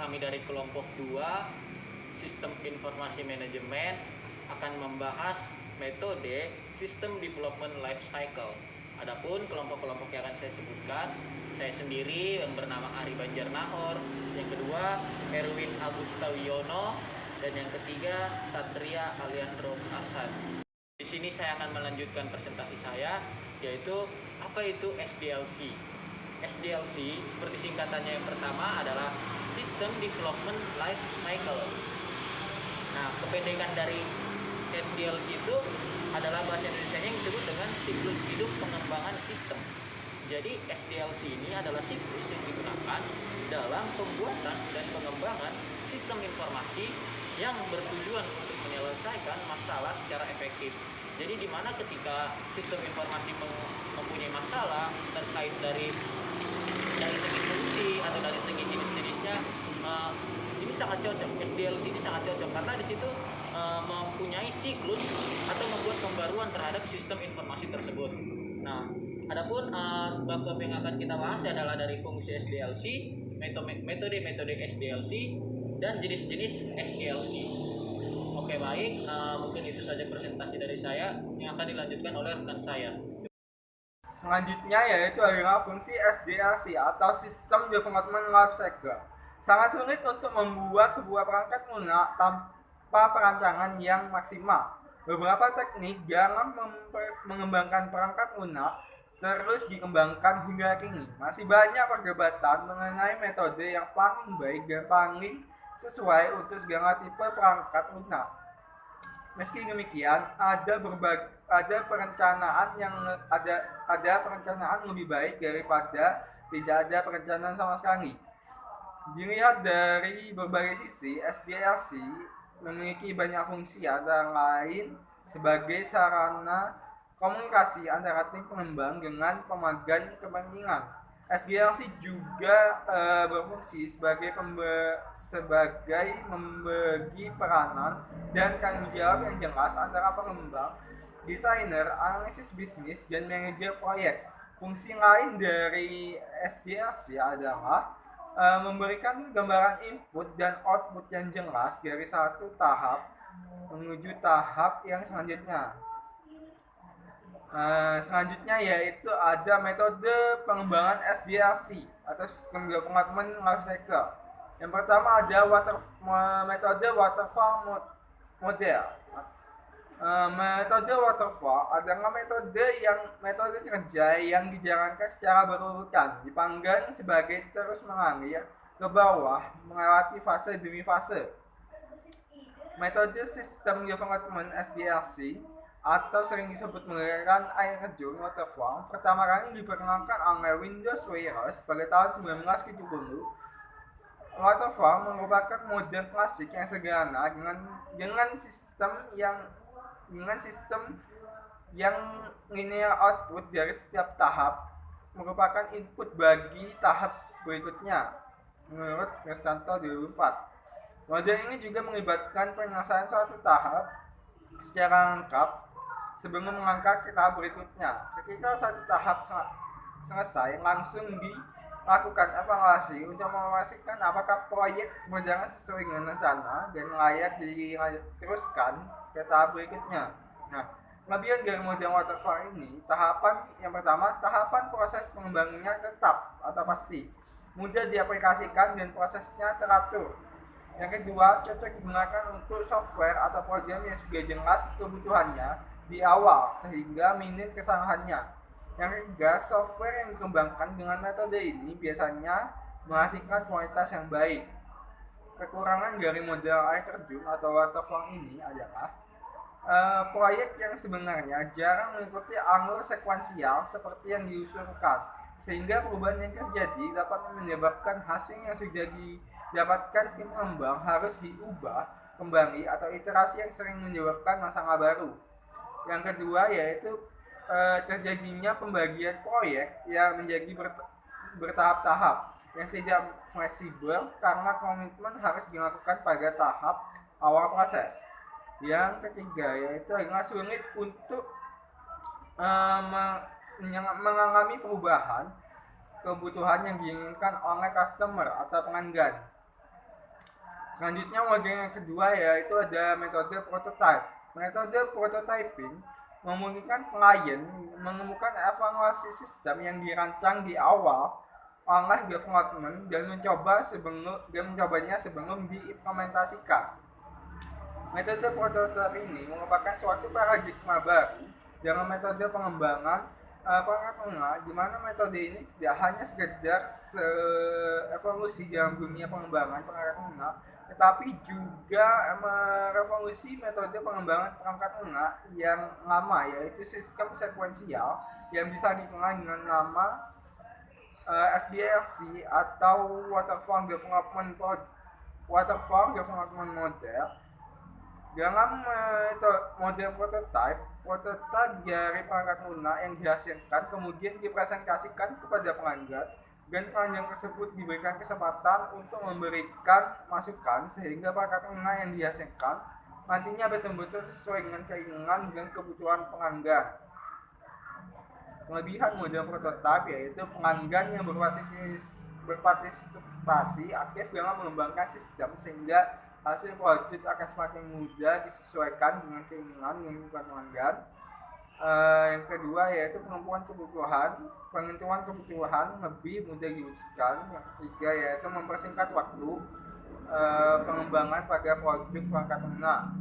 kami dari kelompok 2 Sistem Informasi Manajemen akan membahas metode System Development Life Cycle. Adapun kelompok-kelompok yang akan saya sebutkan, saya sendiri yang bernama Ari Banjarnahor, yang kedua Erwin Agustawiono, dan yang ketiga Satria Aliandro Hasan. Di sini saya akan melanjutkan presentasi saya, yaitu apa itu SDLC. SDLC seperti singkatannya yang pertama adalah System Development Life Cycle. Nah, kependekan dari SDLC itu adalah bahasa Indonesia yang disebut dengan siklus hidup pengembangan sistem. Jadi SDLC ini adalah siklus yang digunakan dalam pembuatan dan pengembangan sistem informasi yang bertujuan untuk menyelesaikan masalah secara efektif. Jadi di mana ketika sistem informasi mempunyai masalah terkait dari segi fungsi atau dari segi jenis-jenisnya, ini sangat cocok. SDLC ini sangat cocok karena di situ mempunyai siklus atau membuat pembaruan terhadap sistem informasi tersebut. Nah, adapun bab-bab yang akan kita bahas adalah dari fungsi SDLC, metode-metode SDLC, dan jenis-jenis SDLC. Oke, baik, mungkin itu saja presentasi dari saya yang akan dilanjutkan oleh rekan saya. Selanjutnya yaitu adalah fungsi SDLC atau System Development Life Cycle. Sangat sulit untuk membuat sebuah perangkat lunak tanpa perancangan yang maksimal. Beberapa teknik dalam mengembangkan perangkat lunak terus dikembangkan hingga kini. Masih banyak perdebatan mengenai metode yang paling baik dan paling sesuai untuk segala tipe perangkat lunak. Meski demikian, ada perencanaan lebih baik daripada tidak ada perencanaan sama sekali. Dilihat dari berbagai sisi, SDLC memiliki banyak fungsi, antara lain sebagai sarana komunikasi antara tim pengembang dengan pemagang kepentingan. SDLC juga berfungsi sebagai membagi peranan dan tanggung jawab yang jelas antara pengembang, desainer, analisis bisnis, dan manajer proyek. Fungsi lain dari SDLC adalah memberikan gambaran input dan output yang jelas dari satu tahap menuju tahap yang selanjutnya. Selanjutnya yaitu ada metode pengembangan SDLC atau System Development Life Cycle. Yang pertama ada metode waterfall model. Metode waterfall adalah metode kerja yang dijalankan secara berurutan, dipanggang sebagai terus mengalir ke bawah melewati fase demi fase. Metode System Development SDLC atau sering disebut menggunakan air terjun waterfall pertama kali diperkenalkan oleh Windows Wireless pada tahun 1970. Waterfall merupakan model klasik yang sederhana dengan sistem yang linear output dari setiap tahap merupakan input bagi tahap berikutnya menurut Cristanto 2004. Model ini juga melibatkan penyelesaian suatu tahap secara lengkap sebelum melangkah ke tahap berikutnya. Ketika satu tahap selesai, langsung dilakukan evaluasi untuk memastikan apakah proyek berjalan sesuai dengan rencana dan layak diteruskan ke tahap berikutnya. Nah, kelebihan dari model waterfall ini, yang pertama, tahapan proses pengembangannya tetap atau pasti, mudah diaplikasikan dan prosesnya teratur. Yang kedua, cocok digunakan untuk software atau program yang sudah jelas kebutuhannya di awal sehingga minim kesalahannya. Yang ketiga, software yang dikembangkan dengan metode ini biasanya menghasilkan kualitas yang baik. Kekurangan dari model air terjun atau waterfall ini adalah proyek yang sebenarnya jarang mengikuti alur sekuensial seperti yang diusulkan, sehingga perubahan yang terjadi dapat menyebabkan hasil yang sudah didapatkan tim pengembang harus diubah kembali atau iterasi yang sering menyebabkan masalah baru. Yang kedua yaitu terjadinya pembagian proyek yang menjadi bertahap-tahap yang tidak fleksibel karena komitmen harus dilakukan pada tahap awal proses. Yang ketiga yaitu adalah sulit untuk mengalami perubahan kebutuhan yang diinginkan oleh customer atau pelanggan. Selanjutnya model yang kedua yaitu ada metode prototype. Metode prototyping memungkinkan klien menemukan evaluasi sistem yang dirancang di awal oleh development dan mencobanya sebelum diimplementasikan. Metode prototype ini merupakan suatu paradigma baru dalam metode pengembangan perangkat lunak, di mana metode ini tidak hanya sekedar evolusi dalam dunia pengembangan perangkat lunak, tetapi juga merevolusi metode pengembangan perangkat lunak yang lama, yaitu sistem sekuensial yang bisa dikenal dengan nama SDLC atau Waterfall Development Model. Dalam model prototype dari perangkat lunak yang dihasilkan kemudian dipresentasikan kepada pelanggan, dan pelanggan tersebut diberikan kesempatan untuk memberikan masukan sehingga perangkat lunak yang dihasilkan nantinya betul-betul sesuai dengan keinginan dan kebutuhan pelanggan. Kelebihan model prototype yaitu pelanggan yang berpartisipasi aktif dalam mengembangkan sistem, sehingga hasil produk akan semakin mudah disesuaikan dengan keinginan yang dibutuhkan pelanggan. Yang kedua yaitu penentuan kebutuhan lebih mudah diwujudkan. Yang ketiga yaitu mempersingkat waktu pengembangan pada produk perangkat lunak.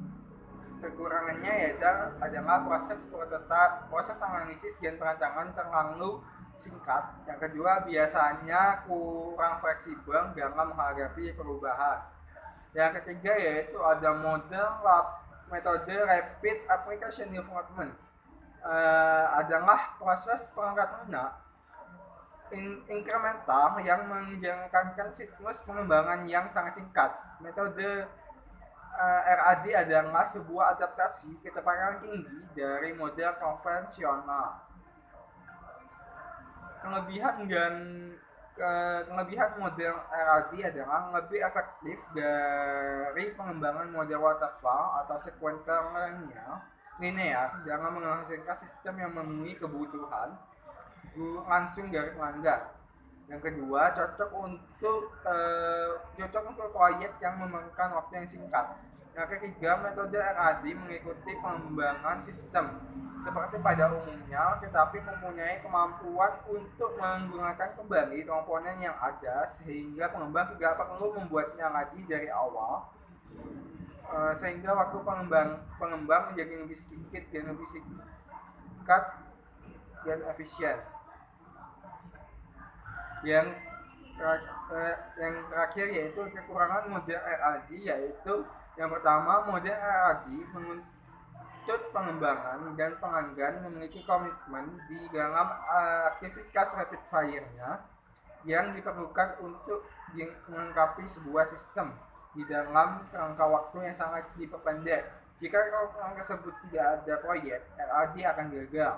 Kekurangannya yaitu adalah proses analisis dan perancangan terlalu singkat. Yang kedua biasanya kurang fleksibel dalam menghadapi perubahan. Yang ketiga yaitu ada metode Rapid Application Development. Adalah proses perangkat lunak inkremental yang menjalankan siklus pengembangan yang sangat singkat. Metode RAD adalah sebuah adaptasi kecepatan tinggi dari model konvensional. Kelebihan model RAD adalah lebih efektif dari pengembangan model waterfall atau sequential linear dalam menghasilkan sistem yang memenuhi kebutuhan langsung dari pelanggan. Yang kedua, cocok untuk proyek yang memerlukan waktu yang singkat. Yang ketiga, metode RAD mengikuti pengembangan sistem seperti pada umumnya, tetapi mempunyai kemampuan untuk menggunakan kembali komponen yang ada, sehingga pengembang tidak perlu membuatnya lagi dari awal, sehingga waktu pengembang menjadi lebih sedikit dan lebih singkat dan efisien. Yang terakhir yaitu kekurangan model RAD, yaitu yang pertama, model RAD menuntut pengembangan dan pelanggan memiliki komitmen di dalam aktivitas rapid fire-nya yang diperlukan untuk melengkapi sebuah sistem di dalam rangka waktu yang sangat diperpendek. Jika orang tersebut tidak ada proyek, RAD akan gagal.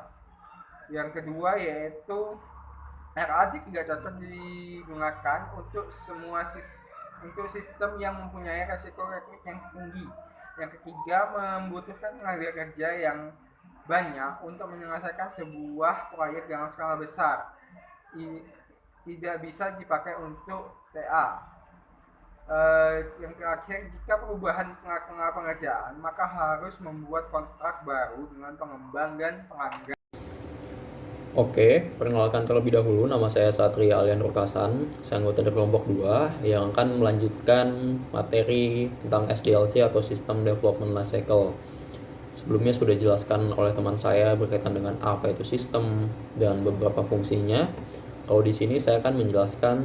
Yang kedua yaitu RAD tidak cocok digunakan untuk semua sistem yang mempunyai resiko rekrut yang tinggi. Yang ketiga, membutuhkan tenaga kerja yang banyak untuk menyelesaikan sebuah proyek dalam skala besar. Tidak bisa dipakai untuk TA. Yang terakhir, jika perubahan pengerjaan, maka harus membuat kontrak baru dengan pengembang dan pelanggan. Oke, perkenalkan terlebih dahulu, nama saya Satria Alian Rokasan, saya anggota dari kelompok 2 yang akan melanjutkan materi tentang SDLC atau System Development Lifecycle. Sebelumnya sudah dijelaskan oleh teman saya berkaitan dengan apa itu sistem dan beberapa fungsinya. Kalau di sini saya akan menjelaskan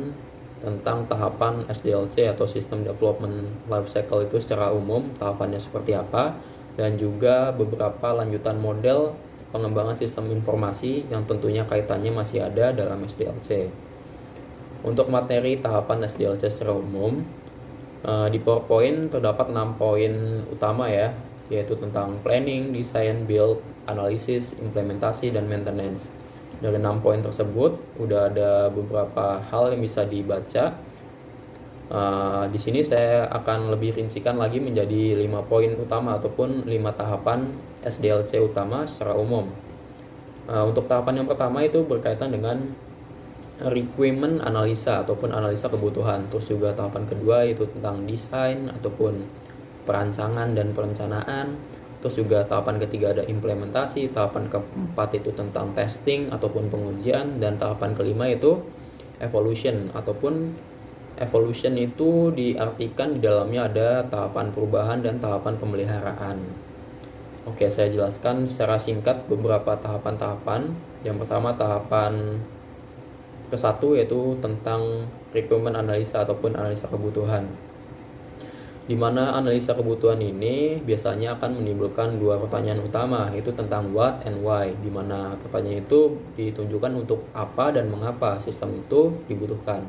tentang tahapan SDLC atau System Development Lifecycle itu secara umum, tahapannya seperti apa, dan juga beberapa lanjutan model pengembangan sistem informasi yang tentunya kaitannya masih ada dalam SDLC. Untuk materi tahapan SDLC secara umum, di PowerPoint terdapat 6 poin utama ya, yaitu tentang planning, design, build, analisis, implementasi, dan maintenance. Dari 6 poin tersebut, udah ada beberapa hal yang bisa dibaca. Di sini saya akan lebih rincikan lagi menjadi 5 poin utama ataupun 5 tahapan SDLC utama secara umum. Untuk tahapan yang pertama itu berkaitan dengan requirement analisa ataupun analisa kebutuhan. Terus juga tahapan kedua itu tentang desain ataupun perancangan dan perencanaan. Terus juga tahapan ketiga ada implementasi, tahapan keempat itu tentang testing ataupun pengujian, dan tahapan kelima itu evolution ataupun evolution itu diartikan di dalamnya ada tahapan perubahan dan tahapan pemeliharaan. Oke, saya jelaskan secara singkat beberapa tahapan-tahapan. Yang pertama tahapan ke-1 yaitu tentang requirement analisa ataupun analisa kebutuhan. Di mana analisa kebutuhan ini biasanya akan menimbulkan dua pertanyaan utama, yaitu tentang what and why, di mana pertanyaan itu ditunjukkan untuk apa dan mengapa sistem itu dibutuhkan.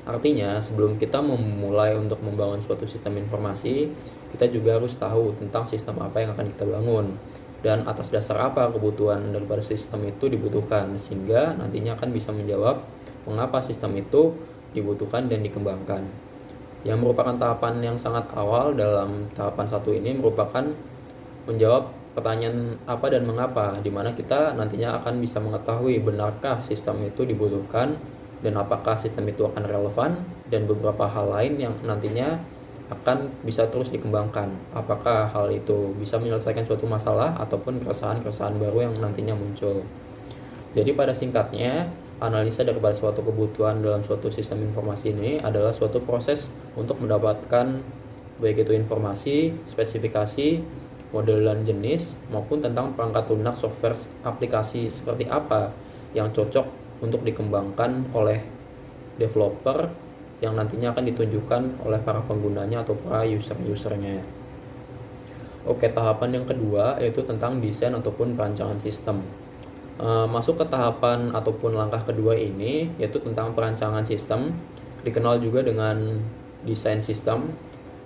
Artinya, sebelum kita memulai untuk membangun suatu sistem informasi, kita juga harus tahu tentang sistem apa yang akan kita bangun dan atas dasar apa kebutuhan daripada sistem itu dibutuhkan, sehingga nantinya akan bisa menjawab mengapa sistem itu dibutuhkan dan dikembangkan. Yang merupakan tahapan yang sangat awal dalam tahapan 1 ini merupakan menjawab pertanyaan apa dan mengapa, di mana kita nantinya akan bisa mengetahui benarkah sistem itu dibutuhkan dan apakah sistem itu akan relevan, dan beberapa hal lain yang nantinya akan bisa terus dikembangkan. Apakah hal itu bisa menyelesaikan suatu masalah ataupun keresahan-keresahan baru yang nantinya muncul. Jadi pada singkatnya, analisa daripada suatu kebutuhan dalam suatu sistem informasi ini adalah suatu proses untuk mendapatkan baik itu informasi, spesifikasi, model dan jenis, maupun tentang perangkat lunak software aplikasi seperti apa yang cocok untuk dikembangkan oleh developer yang nantinya akan ditunjukkan oleh para penggunanya atau para user-usernya. Oke, tahapan yang kedua yaitu tentang desain ataupun perancangan sistem. Masuk ke tahapan ataupun langkah kedua ini yaitu tentang perancangan sistem, dikenal juga dengan desain sistem,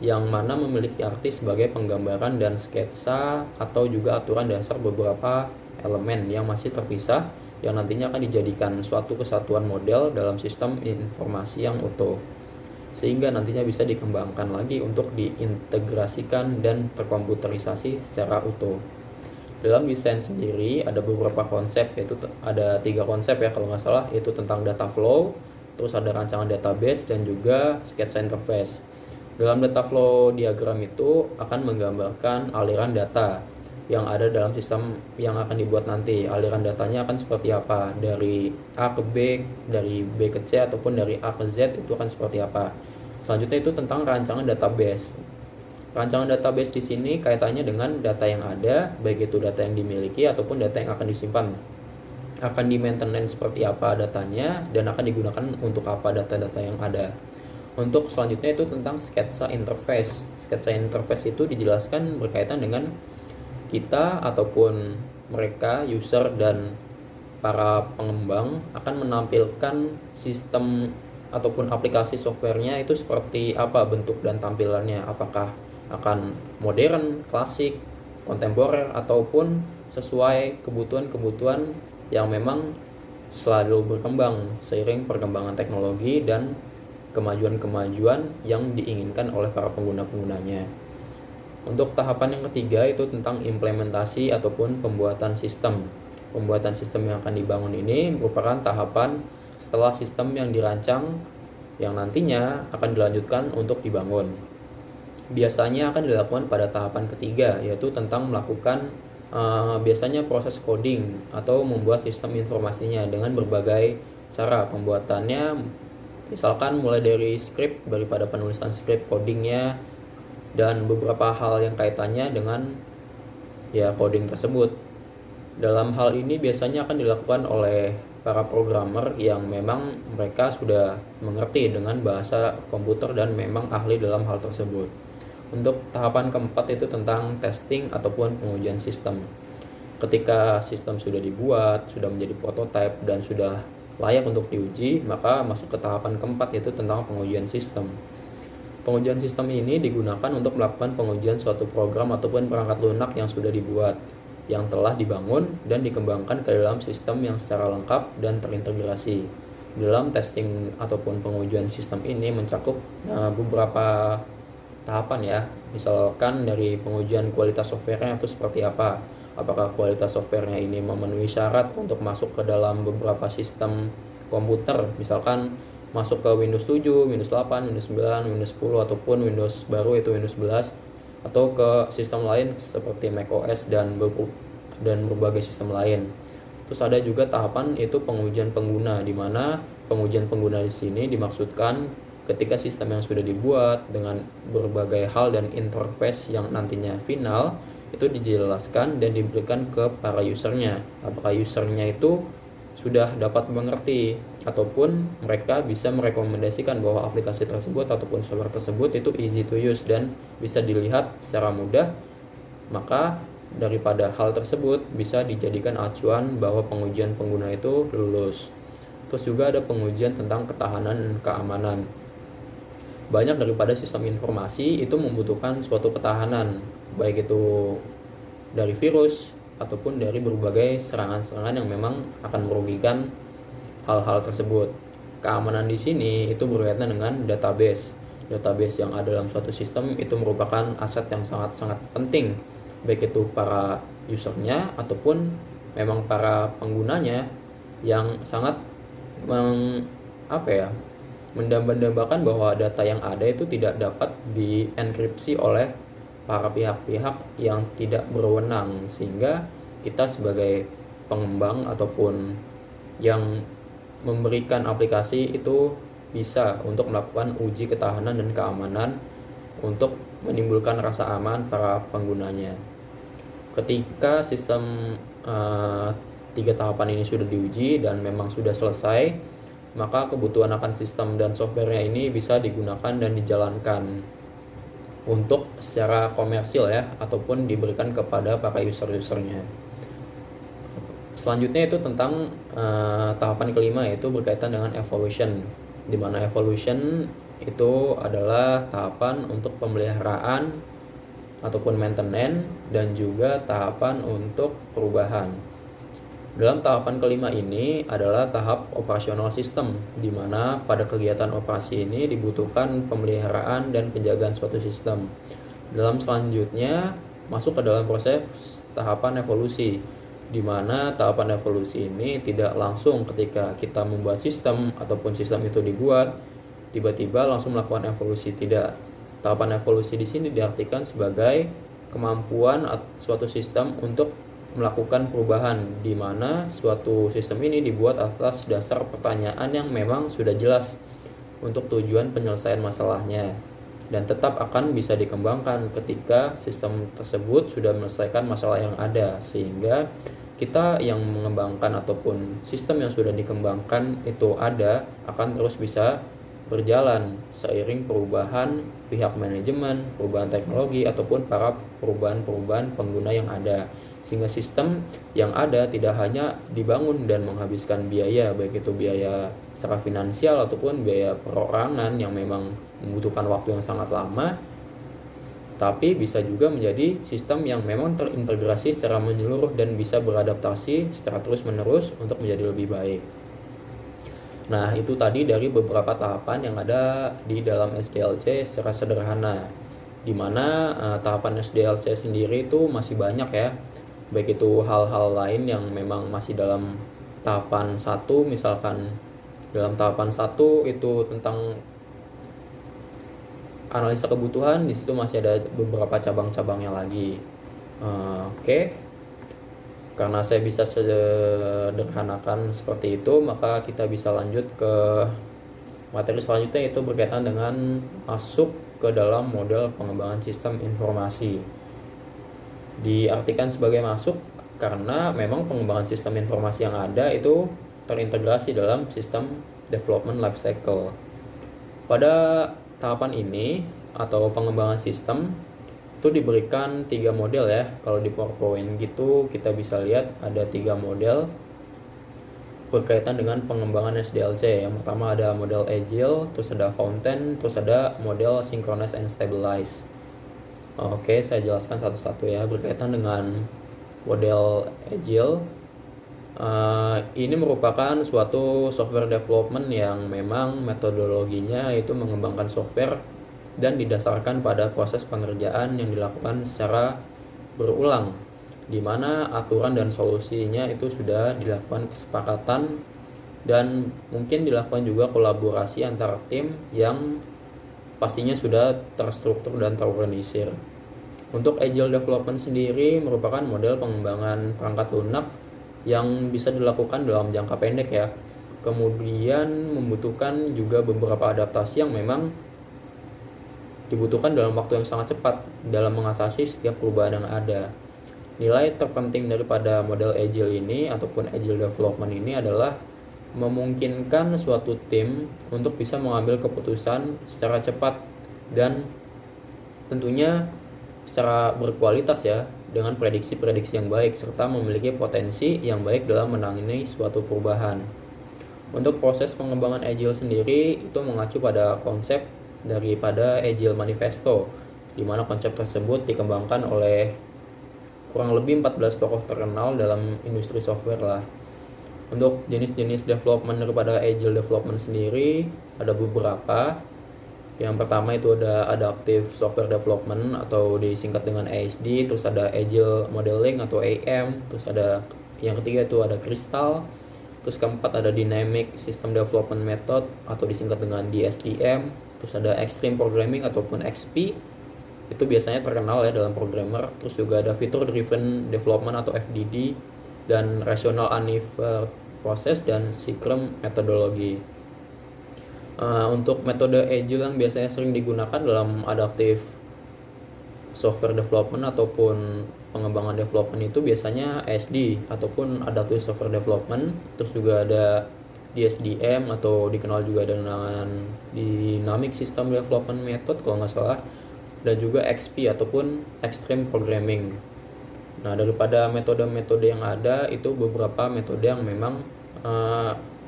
yang mana memiliki arti sebagai penggambaran dan sketsa atau juga aturan dasar beberapa elemen yang masih terpisah yang nantinya akan dijadikan suatu kesatuan model dalam sistem informasi yang utuh, sehingga nantinya bisa dikembangkan lagi untuk diintegrasikan dan terkomputerisasi secara utuh. Dalam desain sendiri ada beberapa konsep, yaitu ada 3 konsep ya kalau nggak salah, yaitu tentang data flow, terus ada rancangan database, dan juga sketsa interface. Dalam data flow diagram itu akan menggambarkan aliran data yang ada dalam sistem yang akan dibuat nanti. Aliran datanya akan seperti apa, dari A ke B, dari B ke C, ataupun dari A ke Z itu akan seperti apa. Selanjutnya itu tentang rancangan database. Rancangan database di sini kaitannya dengan data yang ada, baik itu data yang dimiliki ataupun data yang akan disimpan. Akan di-maintenance seperti apa datanya dan akan digunakan untuk apa data-data yang ada. Untuk selanjutnya itu tentang sketsa interface. Sketsa interface itu dijelaskan berkaitan dengan kita ataupun mereka, user dan para pengembang akan menampilkan sistem ataupun aplikasi softwarenya itu seperti apa bentuk dan tampilannya, apakah akan modern, klasik, kontemporer, ataupun sesuai kebutuhan-kebutuhan yang memang selalu berkembang seiring perkembangan teknologi dan kemajuan-kemajuan yang diinginkan oleh para pengguna-penggunanya. Untuk tahapan yang ketiga itu tentang implementasi ataupun pembuatan sistem. Pembuatan sistem yang akan dibangun ini merupakan tahapan setelah sistem yang dirancang yang nantinya akan dilanjutkan untuk dibangun. Biasanya akan dilakukan pada tahapan ketiga, yaitu tentang melakukan biasanya proses coding atau membuat sistem informasinya dengan berbagai cara pembuatannya, misalkan mulai dari script, daripada penulisan script, codingnya, dan beberapa hal yang kaitannya dengan coding tersebut. Dalam hal ini biasanya akan dilakukan oleh para programmer yang memang mereka sudah mengerti dengan bahasa komputer dan memang ahli dalam hal tersebut. Untuk tahapan keempat itu tentang testing ataupun pengujian sistem. Ketika sistem sudah dibuat, sudah menjadi prototipe dan sudah layak untuk diuji, maka masuk ke tahapan keempat yaitu tentang pengujian sistem. Pengujian sistem ini digunakan untuk melakukan pengujian suatu program ataupun perangkat lunak yang sudah dibuat, yang telah dibangun dan dikembangkan ke dalam sistem yang secara lengkap dan terintegrasi. Dalam testing ataupun pengujian sistem ini mencakup beberapa tahapan ya, misalkan dari pengujian kualitas softwarenya itu seperti apa, apakah kualitas softwarenya ini memenuhi syarat untuk masuk ke dalam beberapa sistem komputer, misalkan masuk ke Windows 7, Windows 8, Windows 9, Windows 10 ataupun Windows baru itu Windows 11, atau ke sistem lain seperti macOS dan berbagai sistem lain. Terus ada juga tahapan itu pengujian pengguna, di mana pengujian pengguna di sini dimaksudkan ketika sistem yang sudah dibuat dengan berbagai hal dan interface yang nantinya final itu dijelaskan dan diberikan ke para usernya. Apakah usernya itu sudah dapat mengerti ataupun mereka bisa merekomendasikan bahwa aplikasi tersebut ataupun software tersebut itu easy to use dan bisa dilihat secara mudah, maka daripada hal tersebut bisa dijadikan acuan bahwa pengujian pengguna itu lulus. Terus juga ada pengujian tentang ketahanan dan keamanan. Banyak daripada sistem informasi itu membutuhkan suatu ketahanan, baik itu dari virus ataupun dari berbagai serangan-serangan yang memang akan merugikan hal-hal tersebut. Keamanan di sini itu berkaitan dengan database. Database yang ada dalam suatu sistem itu merupakan aset yang sangat-sangat penting, baik itu para usernya ataupun memang para penggunanya yang sangat mendambakan bahwa data yang ada itu tidak dapat dienkripsi oleh para pihak-pihak yang tidak berwenang, sehingga kita sebagai pengembang ataupun yang memberikan aplikasi itu bisa untuk melakukan uji ketahanan dan keamanan untuk menimbulkan rasa aman para penggunanya. Ketika sistem 3 tahapan ini sudah diuji dan memang sudah selesai, maka kebutuhan akan sistem dan softwarenya ini bisa digunakan dan dijalankan untuk secara komersil ya, ataupun diberikan kepada para user-usernya. Selanjutnya itu tentang tahapan kelima, yaitu berkaitan dengan evolution, di mana evolution itu adalah tahapan untuk pemeliharaan ataupun maintenance dan juga tahapan untuk perubahan. Dalam tahapan kelima ini adalah tahap operasional sistem, di mana pada kegiatan operasi ini dibutuhkan pemeliharaan dan penjagaan suatu sistem. Dalam selanjutnya masuk ke dalam proses tahapan evolusi, di mana tahapan evolusi ini tidak langsung ketika kita membuat sistem ataupun sistem itu dibuat tiba-tiba langsung melakukan evolusi, tidak. Tahapan evolusi di sini diartikan sebagai kemampuan suatu sistem untuk melakukan perubahan, di mana suatu sistem ini dibuat atas dasar pertanyaan yang memang sudah jelas untuk tujuan penyelesaian masalahnya dan tetap akan bisa dikembangkan ketika sistem tersebut sudah menyelesaikan masalah yang ada, sehingga kita yang mengembangkan ataupun sistem yang sudah dikembangkan itu ada akan terus bisa berjalan seiring perubahan pihak manajemen, perubahan teknologi ataupun para perubahan pengguna yang ada, sehingga sistem yang ada tidak hanya dibangun dan menghabiskan biaya, baik itu biaya secara finansial ataupun biaya perorangan yang memang membutuhkan waktu yang sangat lama, tapi bisa juga menjadi sistem yang memang terintegrasi secara menyeluruh dan bisa beradaptasi secara terus-menerus untuk menjadi lebih baik. Nah, itu tadi dari beberapa tahapan yang ada di dalam SDLC secara sederhana, di mana tahapan SDLC sendiri itu masih banyak ya, baik itu hal-hal lain yang memang masih dalam tahapan 1, misalkan dalam tahapan 1 itu tentang analisa kebutuhan, di situ masih ada beberapa cabang-cabangnya lagi. Oke. Karena saya bisa sederhanakan seperti itu, maka kita bisa lanjut ke materi selanjutnya, yaitu berkaitan dengan masuk ke dalam model pengembangan sistem informasi. Diartikan sebagai masuk karena memang pengembangan sistem informasi yang ada itu terintegrasi dalam sistem development lifecycle. Pada tahapan ini atau pengembangan sistem itu diberikan 3 model ya. Kalau di PowerPoint gitu kita bisa lihat ada 3 model berkaitan dengan pengembangan SDLC. Yang pertama ada model Agile, terus ada Fountain, terus ada model Synchronize and Stabilize. Oke, saya jelaskan satu-satu ya. Berkaitan dengan model Agile, ini merupakan suatu software development yang memang metodologinya itu mengembangkan software dan didasarkan pada proses pengerjaan yang dilakukan secara berulang, di mana aturan dan solusinya itu sudah dilakukan kesepakatan dan mungkin dilakukan juga kolaborasi antar tim yang pastinya sudah terstruktur dan terorganisir. Untuk Agile Development sendiri merupakan model pengembangan perangkat lunak yang bisa dilakukan dalam jangka pendek ya. Kemudian membutuhkan juga beberapa adaptasi yang memang dibutuhkan dalam waktu yang sangat cepat dalam mengatasi setiap perubahan yang ada. Nilai terpenting daripada model Agile ini ataupun Agile Development ini adalah memungkinkan suatu tim untuk bisa mengambil keputusan secara cepat dan tentunya secara berkualitas ya, dengan prediksi-prediksi yang baik serta memiliki potensi yang baik dalam menangani suatu perubahan. Untuk proses pengembangan Agile sendiri itu mengacu pada konsep daripada Agile Manifesto, di mana konsep tersebut dikembangkan oleh kurang lebih 14 tokoh terkenal dalam industri software lah. Untuk jenis-jenis development daripada Agile Development sendiri ada beberapa. Yang pertama itu ada Adaptive Software Development atau disingkat dengan ASD, terus ada Agile Modeling atau AM, terus ada yang ketiga itu ada Crystal, terus keempat ada Dynamic System Development Method atau disingkat dengan DSDM, terus ada Extreme Programming ataupun XP, itu biasanya terkenal ya dalam programmer. Terus juga ada Feature Driven Development atau FDD, dan Rational Unified Process dan Scrum Methodology. Untuk metode Agile yang biasanya sering digunakan dalam Adaptive Software Development ataupun pengembangan development itu biasanya ASD ataupun Adaptive Software Development. Terus juga ada DSDM atau dikenal juga dengan Dynamic System Development Method kalau nggak salah, dan juga XP ataupun Extreme Programming. Nah, daripada metode-metode yang ada itu beberapa metode yang memang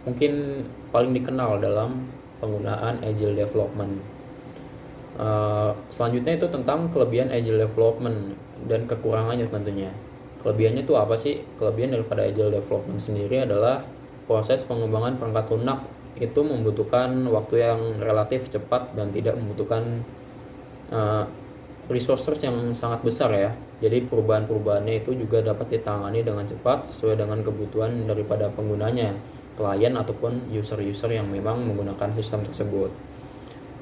mungkin paling dikenal dalam penggunaan Agile Development. Selanjutnya itu tentang kelebihan Agile Development dan kekurangannya tentunya. Kelebihannya itu apa sih? Kelebihan daripada Agile Development sendiri adalah proses pengembangan perangkat lunak itu membutuhkan waktu yang relatif cepat dan tidak membutuhkan resources yang sangat besar ya. Jadi perubahan-perubahannya itu juga dapat ditangani dengan cepat sesuai dengan kebutuhan daripada penggunanya, klien ataupun user-user yang memang menggunakan sistem tersebut.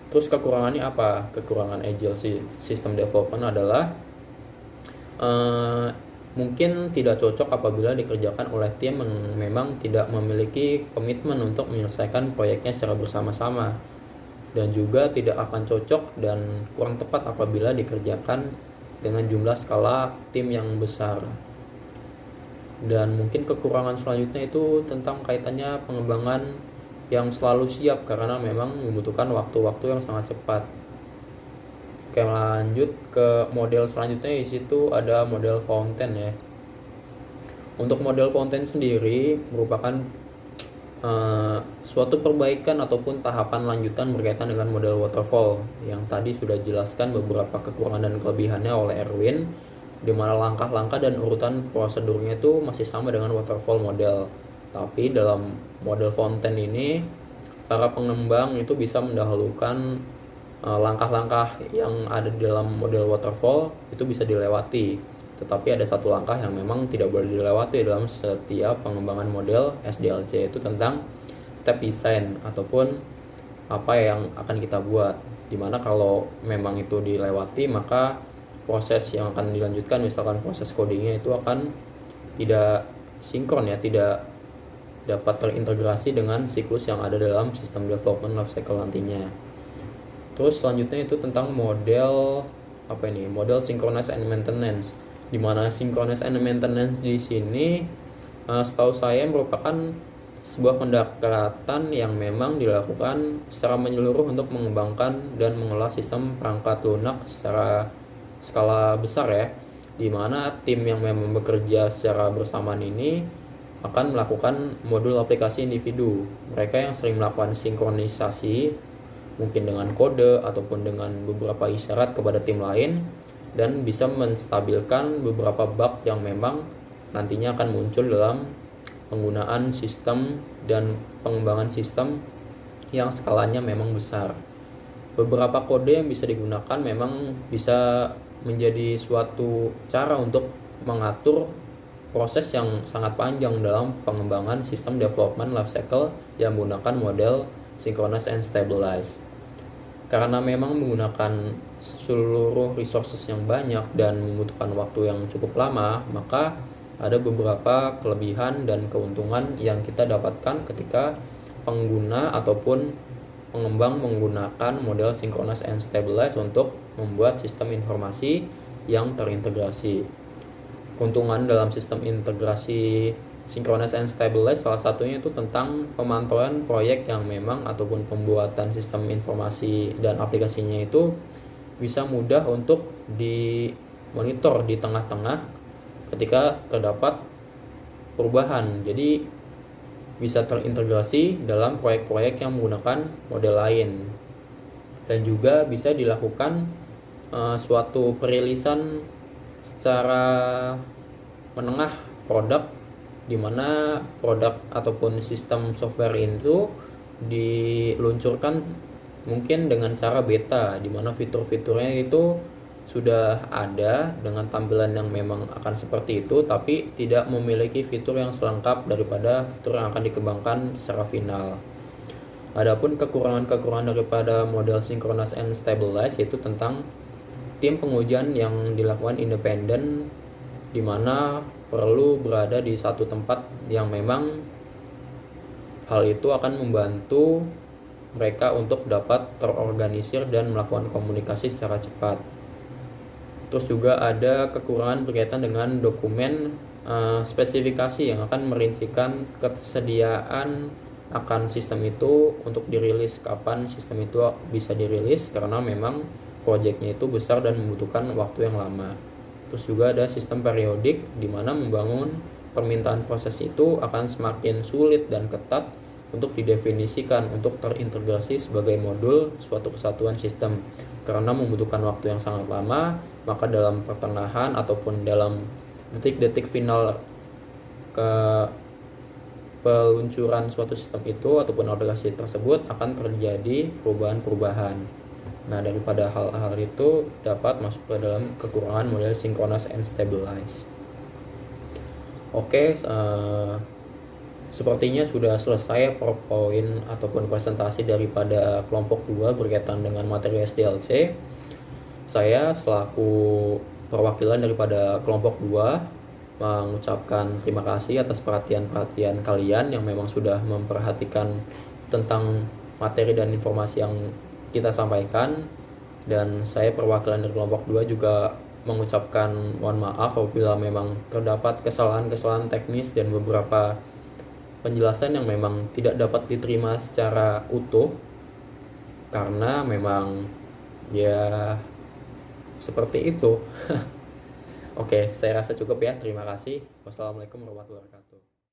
Terus kekurangannya apa? Kekurangan Agile System Development adalah mungkin tidak cocok apabila dikerjakan oleh tim yang memang tidak memiliki komitmen untuk menyelesaikan proyeknya secara bersama-sama, dan juga tidak akan cocok dan kurang tepat apabila dikerjakan dengan jumlah skala tim yang besar. Dan mungkin kekurangan selanjutnya itu tentang kaitannya pengembangan yang selalu siap karena memang membutuhkan waktu-waktu yang sangat cepat. Oke, lanjut ke model selanjutnya. Di situ ada model fountain ya. Untuk model fountain sendiri merupakan suatu perbaikan ataupun tahapan lanjutan berkaitan dengan model waterfall yang tadi sudah jelaskan beberapa kekurangan dan kelebihannya oleh Erwin, di mana langkah-langkah dan urutan prosedurnya itu masih sama dengan waterfall model. Tapi dalam model fountain ini para pengembang itu bisa mendahulukan langkah-langkah yang ada di dalam model waterfall itu bisa dilewati. Tetapi ada satu langkah yang memang tidak boleh dilewati dalam setiap pengembangan model SDLC, itu tentang step design ataupun apa yang akan kita buat. Dimana kalau memang itu dilewati maka proses yang akan dilanjutkan, misalkan proses codingnya itu akan tidak sinkron ya, tidak dapat terintegrasi dengan siklus yang ada dalam sistem development lifecycle nantinya. Terus selanjutnya itu tentang model model synchronous and maintenance, di mana synchronous and maintenance di sini setahu saya merupakan sebuah pendekatan yang memang dilakukan secara menyeluruh untuk mengembangkan dan mengelola sistem perangkat lunak secara skala besar ya, di mana tim yang memang bekerja secara bersamaan ini akan melakukan modul aplikasi individu. Mereka yang sering melakukan sinkronisasi mungkin dengan kode ataupun dengan beberapa isyarat kepada tim lain, dan bisa menstabilkan beberapa bug yang memang nantinya akan muncul dalam penggunaan sistem dan pengembangan sistem yang skalanya memang besar. Beberapa kode yang bisa digunakan memang bisa menjadi suatu cara untuk mengatur proses yang sangat panjang dalam pengembangan sistem development lifecycle yang menggunakan model synchronous and stabilized. Karena memang menggunakan seluruh resources yang banyak dan membutuhkan waktu yang cukup lama, maka ada beberapa kelebihan dan keuntungan yang kita dapatkan ketika pengguna ataupun pengembang menggunakan model synchronous and stabilized untuk membuat sistem informasi yang terintegrasi. Keuntungan dalam sistem integrasi synchronous and stabilized salah satunya itu tentang pemantauan proyek yang memang ataupun pembuatan sistem informasi dan aplikasinya itu bisa mudah untuk dimonitor di tengah-tengah ketika terdapat perubahan. Jadi bisa terintegrasi dalam proyek-proyek yang menggunakan model lain, dan juga bisa dilakukan suatu perilisan secara menengah produk, di mana produk ataupun sistem software itu diluncurkan mungkin dengan cara beta, di mana fitur-fiturnya itu sudah ada dengan tampilan yang memang akan seperti itu, tapi tidak memiliki fitur yang selengkap daripada fitur yang akan dikembangkan secara final. Adapun kekurangan-kekurangan daripada model synchronous and stabilized itu tentang tim pengujian yang dilakukan independen, di mana perlu berada di satu tempat yang memang hal itu akan membantu mereka untuk dapat terorganisir dan melakukan komunikasi secara cepat. Terus juga ada kekurangan berkaitan dengan dokumen spesifikasi yang akan merincikan kesediaan akan sistem itu untuk dirilis, kapan sistem itu bisa dirilis, karena memang proyeknya itu besar dan membutuhkan waktu yang lama. Terus juga ada sistem periodik, di mana membangun permintaan proses itu akan semakin sulit dan ketat untuk didefinisikan untuk terintegrasi sebagai modul suatu kesatuan sistem, karena membutuhkan waktu yang sangat lama. Maka dalam pertengahan ataupun dalam detik-detik final ke peluncuran suatu sistem itu ataupun aplikasi tersebut akan terjadi perubahan-perubahan. Nah, daripada hal-hal itu dapat masuk ke dalam kekurangan model synchronous and stabilized. Oke, sepertinya sudah selesai PowerPoint ataupun presentasi daripada kelompok 2 berkaitan dengan materi SDLC. Saya selaku perwakilan daripada kelompok 2 mengucapkan terima kasih atas perhatian-perhatian kalian yang memang sudah memperhatikan tentang materi dan informasi yang kita sampaikan. Dan saya perwakilan dari kelompok 2 juga mengucapkan mohon maaf apabila memang terdapat kesalahan-kesalahan teknis dan beberapa penjelasan yang memang tidak dapat diterima secara utuh, karena memang ya seperti itu. Oke, saya rasa cukup ya. Terima kasih. Wassalamualaikum warahmatullahi wabarakatuh.